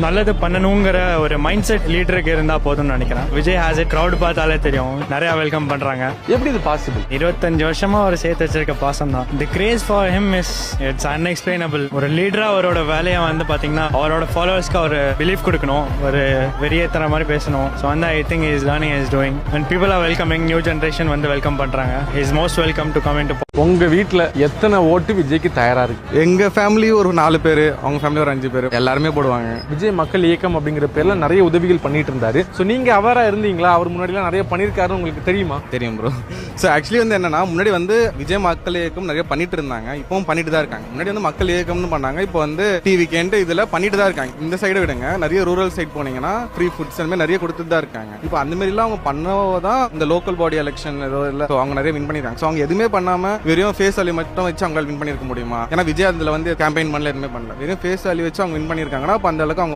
நல்லது பண்ணணுங்கிற ஒரு மைண்ட் செட் லீடருக்கு இருந்தா போதும்னு நினைக்கிறேன். Vijay has it. கிரௌட் பார்த்தாலே தெரியும், நிறைய வெல்கம் பண்றாங்க. எப்படி இது பாசிபிள்? 25 வருஷமா அவர் சேர்த்து வச்சிருக்க பாசம் தான். தி grace for him is it's unexplainable. ஒரு லீடரா அவரோட வேலையை வந்து பாத்தீங்கன்னா அவரோட ஃபாலோவர்ஸ்க்கு அவர் பிலீஃப் கொடுக்கணும், ஒரு வெறியேத்தன மாதிரி பேசணும். ஸோ வந்து I think is learning is doing and people are welcoming. New generation வந்து வெல்கம் பண்றாங்க. Is most welcome to come into. உங்க வீட்டுல எத்தனை ஓட்டு விஜய்க்கு தயாரா இருக்கு? எங்க ஃபேமிலி ஒரு 4 பேர், அவங்க ஃபேமிலி ஒரு 5 பேர், எல்லாருமே போடுவாங்க. விஜய் மக்கள் இயக்கம் அப்படிங்கிற பேர்ல நிறைய உதவிகள் பண்ணிட்டு இருந்தாரு. சோ நீங்க அவரா இருந்தீங்களா? அவர் முன்னாடி எல்லாம் நிறைய பண்ணிருக்காருன்னு உங்களுக்கு தெரியுமா? தெரியும் ப்ரோ. ஸோ ஆக்சுவலி வந்து என்னன்னா, முன்னாடி வந்து விஜய் மக்கள் இயக்கம் நிறைய பண்ணிட்டு இருந்தாங்க, இப்பவும் பண்ணிட்டு தான் இருக்காங்க. முன்னாடி வந்து மக்கள் இயக்கம்னு பண்ணாங்க, இப்போ வந்து டிவிக்கேன்ட்டு இதுல பண்ணிட்டு தான் இருக்காங்க. இந்த சைடு விடுங்க, நிறைய ரூரல் சைட் போனீங்கன்னா ஃப்ரீ ஃபுட்ஸ் அந்த மாதிரி நிறைய கொடுத்துட்டு தான் இருக்காங்க. இப்போ அந்த மாதிரி எல்லாம் அவங்க பண்ணதான் இந்த லோக்கல் பாடி எலெக்ஷன் ஏதோ இல்லை, அவங்க நிறைய வின் பண்ணிருக்காங்க. ஸோ அவங்க எதுவுமே பண்ணாம வெறும் ஃபேஸ் வேல்யூ மட்டும் வச்சு அவங்களால வின் பண்ணிருக்க முடியுமா? ஏன்னா விஜய் அதுல வந்து கேம்பெயின் பண்ணல, எதுவுமே பண்ணல, வெறும் ஃபேஸ் வேல்யூ வச்சு அவங்க வின் பண்ணிருக்காங்கன்னா அப்ப அந்த அளவுக்கு அவங்க